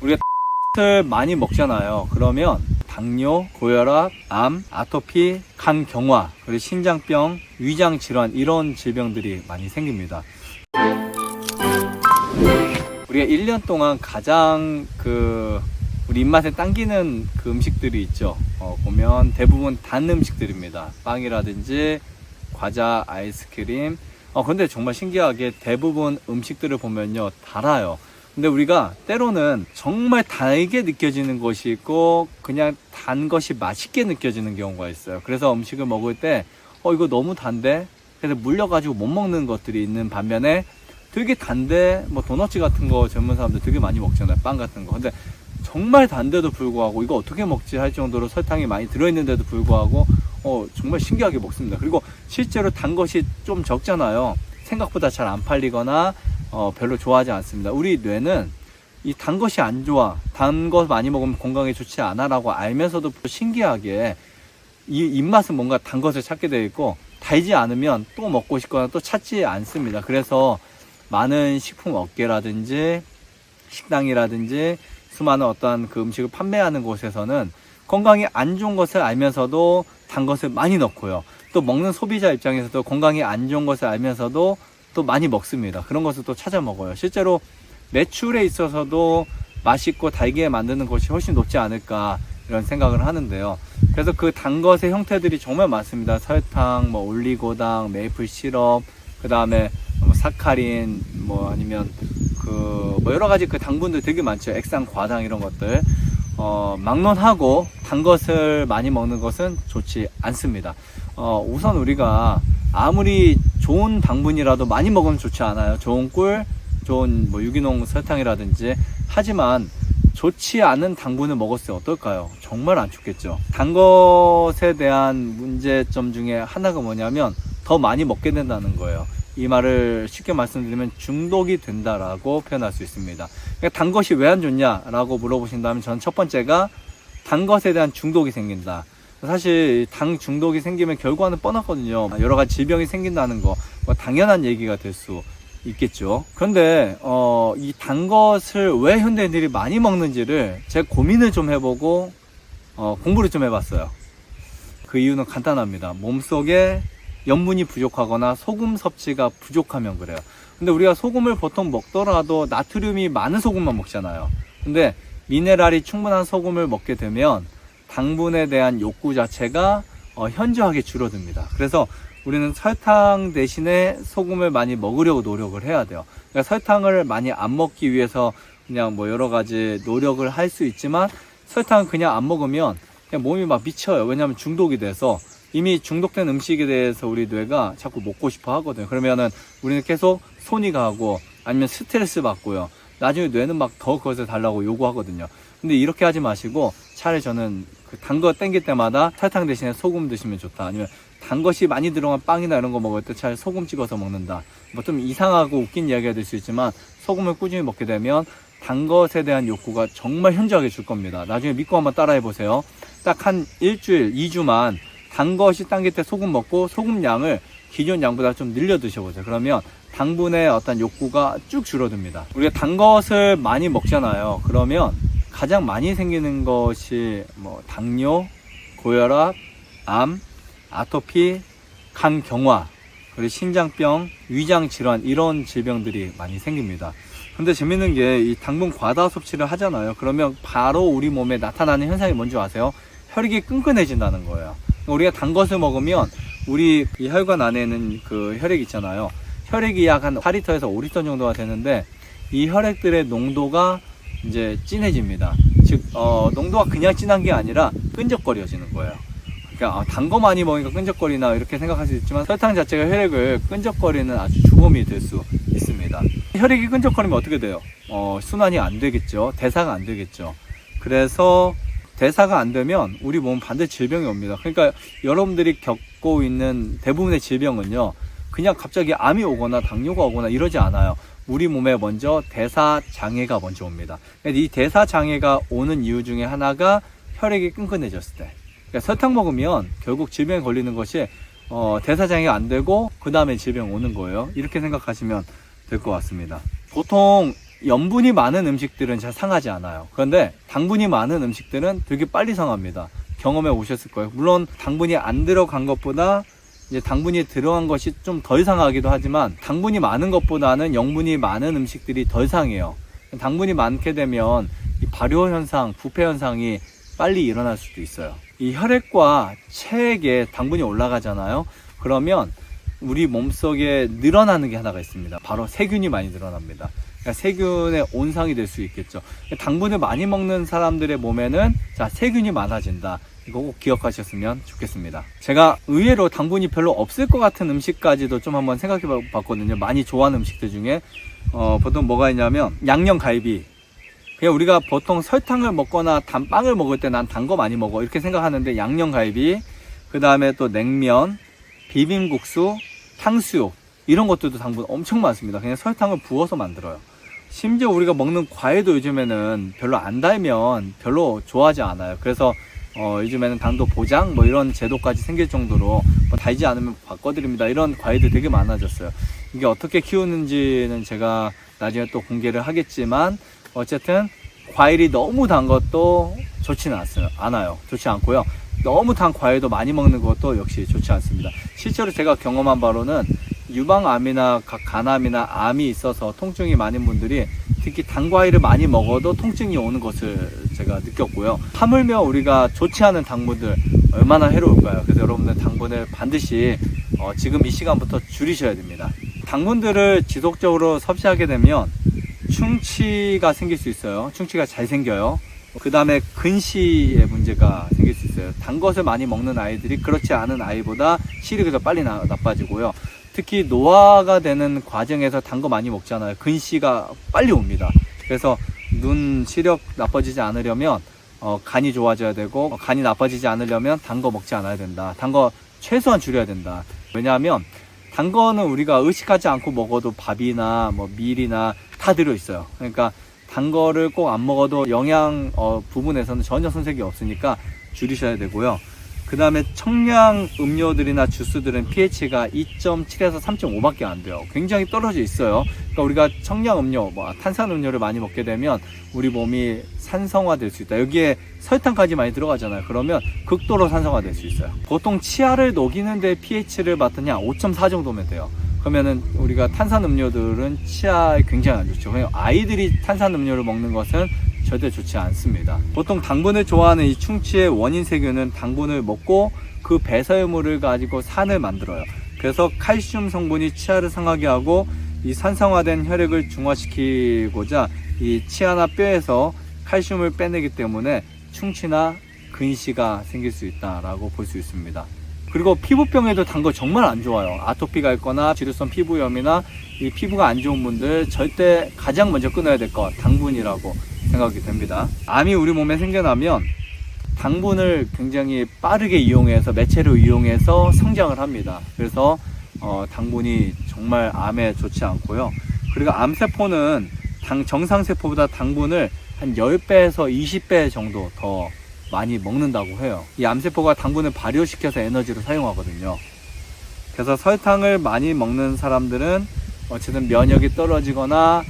우리가 을 많이 먹잖아요. 그러면 당뇨, 고혈압, 암, 아토피, 간경화, 그리고 신장병, 위장질환 이런 질병들이 많이 생깁니다. 우리가 1년 동안 가장 우리 입맛에 당기는 그 음식들이 있죠. 보면 대부분 단 음식들입니다. 빵이라든지 과자, 아이스크림. 근데 정말 신기하게 대부분 음식들을 보면요, 달아요. 근데 우리가 때로는 정말 달게 느껴지는 것이 있고 그냥 단 것이 맛있게 느껴지는 경우가 있어요. 그래서 음식을 먹을 때 이거 너무 단데? 그래서 물려가지고 못 먹는 것들이 있는 반면에 되게 단데 뭐 도너츠 같은 거 젊은 사람들 되게 많이 먹잖아요. 빵 같은 거. 근데 정말 단데도 불구하고 이거 어떻게 먹지 할 정도로 설탕이 많이 들어있는데도 불구하고 정말 신기하게 먹습니다. 그리고 실제로 단 것이 좀 적잖아요. 생각보다 잘 안 팔리거나 별로 좋아하지 않습니다. 우리 뇌는 이 단 것이 안 좋아, 단 것 많이 먹으면 건강에 좋지 않아 라고 알면서도 신기하게 이 입맛은 뭔가 단 것을 찾게 되어 있고 달지 않으면 또 먹고 싶거나 또 찾지 않습니다. 그래서 많은 식품 업계라든지 식당이라든지 수많은 어떤 그 음식을 판매하는 곳에서는 건강에 안 좋은 것을 알면서도 단 것을 많이 넣고요. 또 먹는 소비자 입장에서도 건강에 안 좋은 것을 알면서도 또 많이 먹습니다. 그런 것을 또 찾아 먹어요. 실제로 매출에 있어서도 맛있고 달게 만드는 것이 훨씬 높지 않을까 이런 생각을 하는데요. 그래서 그 단 것의 형태들이 정말 많습니다. 설탕, 올리고당, 메이플 시럽, 그 다음에 사카린, 아니면 여러 가지 그 당분들 되게 많죠. 액상 과당 이런 것들. 막론하고 단 것을 많이 먹는 것은 좋지 않습니다. 우선 우리가 아무리 좋은 당분이라도 많이 먹으면 좋지 않아요. 좋은 꿀, 좋은 유기농 설탕이라든지. 하지만 좋지 않은 당분을 먹었을 때 어떨까요? 정말 안 좋겠죠. 단 것에 대한 문제점 중에 하나가 뭐냐면 더 많이 먹게 된다는 거예요. 이 말을 쉽게 말씀드리면 중독이 된다라고 표현할 수 있습니다. 그러니까 단 것이 왜 안 좋냐라고 물어보신다면 저는 첫 번째가 단 것에 대한 중독이 생긴다. 사실 당 중독이 생기면 결과는 뻔하거든요. 여러 가지 질병이 생긴다는 거 당연한 얘기가 될 수 있겠죠. 그런데 이 단 것을 왜 현대인들이 많이 먹는지를 제가 고민을 좀 해보고 공부를 좀 해봤어요. 그 이유는 간단합니다. 몸속에 염분이 부족하거나 소금 섭취가 부족하면 그래요. 근데 우리가 소금을 보통 먹더라도 나트륨이 많은 소금만 먹잖아요. 근데 미네랄이 충분한 소금을 먹게 되면 당분에 대한 욕구 자체가 현저하게 줄어듭니다. 그래서 우리는 설탕 대신에 소금을 많이 먹으려고 노력을 해야 돼요. 그러니까 설탕을 많이 안 먹기 위해서 그냥 여러 가지 노력을 할 수 있지만 설탕을 그냥 안 먹으면 그냥 몸이 막 미쳐요. 왜냐하면 중독이 돼서 이미 중독된 음식에 대해서 우리 뇌가 자꾸 먹고 싶어 하거든요. 그러면은 우리는 계속 손이 가고 아니면 스트레스 받고요. 나중에 뇌는 막 더 그것을 달라고 요구하거든요. 근데 이렇게 하지 마시고 차라리 저는 단 거 땡길 때마다 설탕 대신에 소금 드시면 좋다. 아니면 단 것이 많이 들어간 빵이나 이런 거 먹을 때 차라리 소금 찍어서 먹는다. 좀 이상하고 웃긴 이야기가 될 수 있지만 소금을 꾸준히 먹게 되면 단 것에 대한 욕구가 정말 현저하게 줄 겁니다. 나중에 믿고 한번 따라해 보세요. 딱 한 일주일, 2주만 단 것이 당길 때 소금 먹고 소금 양을 기존 양보다 좀 늘려 드셔보세요. 그러면 당분의 어떤 욕구가 쭉 줄어듭니다. 우리가 단 것을 많이 먹잖아요. 그러면 가장 많이 생기는 것이 당뇨, 고혈압, 암, 아토피, 간경화, 그리고 신장병, 위장질환 이런 질병들이 많이 생깁니다. 근데 재밌는 게 이 당분 과다 섭취를 하잖아요. 그러면 바로 우리 몸에 나타나는 현상이 뭔지 아세요? 혈액이 끈끈해진다는 거예요. 우리가 단 것을 먹으면 우리 이 혈관 안에는 그 혈액 있잖아요. 혈액이 약 한 4리터에서 5리터 정도가 되는데 이 혈액들의 농도가 이제 진해집니다. 즉 농도가 그냥 진한 게 아니라 끈적거려지는 거예요. 그러니까 단 거 많이 먹으니까 끈적거리나 이렇게 생각할 수 있지만 설탕 자체가 혈액을 끈적거리는 아주 주범이 될 수 있습니다. 혈액이 끈적거리면 어떻게 돼요? 순환이 안 되겠죠. 대사가 안 되겠죠. 그래서 대사가 안 되면 우리 몸 반드시 질병이 옵니다. 그러니까 여러분들이 겪고 있는 대부분의 질병은요, 그냥 갑자기 암이 오거나 당뇨가 오거나 이러지 않아요. 우리 몸에 먼저 대사 장애가 먼저 옵니다. 이 대사 장애가 오는 이유 중에 하나가 혈액이 끈끈해졌을 때. 그러니까 설탕 먹으면 결국 질병에 걸리는 것이 대사 장애가 안 되고 그 다음에 질병 오는 거예요. 이렇게 생각하시면 될 것 같습니다. 보통 염분이 많은 음식들은 잘 상하지 않아요. 그런데 당분이 많은 음식들은 되게 빨리 상합니다. 경험해 오셨을 거예요. 물론 당분이 안 들어간 것보다 이제 당분이 들어간 것이 좀 덜 상하기도 하지만 당분이 많은 것보다는 염분이 많은 음식들이 덜 상해요. 당분이 많게 되면 이 발효 현상, 부패 현상이 빨리 일어날 수도 있어요. 이 혈액과 체액에 당분이 올라가잖아요. 그러면 우리 몸속에 늘어나는 게 하나가 있습니다. 바로 세균이 많이 늘어납니다. 그러니까 세균의 온상이 될 수 있겠죠. 당분을 많이 먹는 사람들의 몸에는 자, 세균이 많아진다. 이거 꼭 기억하셨으면 좋겠습니다. 제가 의외로 당분이 별로 없을 것 같은 음식까지도 좀 한번 생각해 봤거든요. 많이 좋아하는 음식들 중에 보통 뭐가 있냐면 양념갈비. 그냥 우리가 보통 설탕을 먹거나 단빵을 먹을 때 난 단 거 많이 먹어 이렇게 생각하는데 양념갈비, 그 다음에 또 냉면, 비빔국수, 탕수육 이런 것들도 당분 엄청 많습니다. 그냥 설탕을 부어서 만들어요. 심지어 우리가 먹는 과일도 요즘에는 별로 안 달면 별로 좋아하지 않아요. 그래서 요즘에는 당도 보장 뭐 이런 제도까지 생길 정도로 뭐 달지 않으면 바꿔드립니다. 이런 과일들 되게 많아졌어요. 이게 어떻게 키우는지는 제가 나중에 또 공개를 하겠지만 어쨌든 과일이 너무 단 것도 좋지는 않아요. 좋지 않고요. 너무 단 과일도 많이 먹는 것도 역시 좋지 않습니다. 실제로 제가 경험한 바로는 유방암이나 간암이나 암이 있어서 통증이 많은 분들이 특히 단 과일을 많이 먹어도 통증이 오는 것을 제가 느꼈고요. 하물며 우리가 좋지 않은 당분들 얼마나 해로울까요? 그래서 여러분들 당분을 반드시 지금 이 시간부터 줄이셔야 됩니다. 당분들을 지속적으로 섭취하게 되면 충치가 생길 수 있어요. 충치가 잘 생겨요. 그 다음에 근시의 문제가 생길 수 있어요. 단 것을 많이 먹는 아이들이 그렇지 않은 아이보다 시력이 더 빨리 나빠지고요. 특히 노화가 되는 과정에서 단 거 많이 먹잖아요. 근시가 빨리 옵니다. 그래서 눈 시력 나빠지지 않으려면 간이 좋아져야 되고, 간이 나빠지지 않으려면 단 거 먹지 않아야 된다. 단 거 최소한 줄여야 된다. 왜냐하면 단 거는 우리가 의식하지 않고 먹어도 밥이나 뭐 밀이나 다 들어있어요. 그러니까 단 거를 꼭 안 먹어도 영양 부분에서는 전혀 손색이 없으니까 줄이셔야 되고요. 그 다음에 청량 음료들이나 주스들은 pH가 2.7에서 3.5밖에 안 돼요. 굉장히 떨어져 있어요. 그러니까 우리가 청량 음료, 탄산 음료를 많이 먹게 되면 우리 몸이 산성화 될 수 있다. 여기에 설탕까지 많이 들어가잖아요. 그러면 극도로 산성화 될 수 있어요. 보통 치아를 녹이는데 pH를 봤더니 5.4 정도면 돼요. 그러면은 우리가 탄산 음료들은 치아에 굉장히 안 좋죠. 아이들이 탄산 음료를 먹는 것은 절대 좋지 않습니다. 보통 당분을 좋아하는 이 충치의 원인 세균은 당분을 먹고 그 배설물을 가지고 산을 만들어요. 그래서 칼슘 성분이 치아를 상하게 하고 이 산성화된 혈액을 중화시키고자 이 치아나 뼈에서 칼슘을 빼내기 때문에 충치나 근시가 생길 수 있다라고 볼 수 있습니다. 그리고 피부병에도 단 거 정말 안 좋아요. 아토피가 있거나 지루성 피부염이나 이 피부가 안 좋은 분들 절대 가장 먼저 끊어야 될 것 당분이라고 생각이 됩니다. 암이 우리 몸에 생겨나면 당분을 굉장히 빠르게 이용해서 매체로 이용해서 성장을 합니다. 그래서 당분이 정말 암에 좋지 않고요. 그리고 암세포는 정상세포보다 당분을 한 10배에서 20배 정도 더 많이 먹는다고 해요. 이 암세포가 당분을 발효시켜서 에너지로 사용하거든요. 그래서 설탕을 많이 먹는 사람들은 어쨌든 면역이 떨어지거나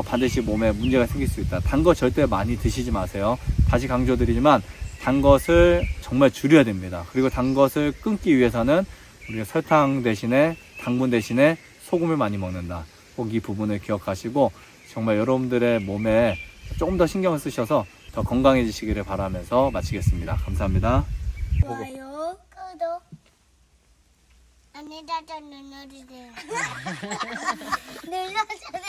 반드시 몸에 문제가 생길 수 있다. 단 거 절대 많이 드시지 마세요. 다시 강조드리지만 단 것을 정말 줄여야 됩니다. 그리고 단 것을 끊기 위해서는 우리가 설탕 대신에 당분 대신에 소금을 많이 먹는다. 꼭 이 부분을 기억하시고 정말 여러분들의 몸에 조금 더 신경을 쓰셔서 더 건강해지시기를 바라면서 마치겠습니다. 감사합니다. 좋아요, 구독, 알림 설정 눌러주세요. 눌러주세요.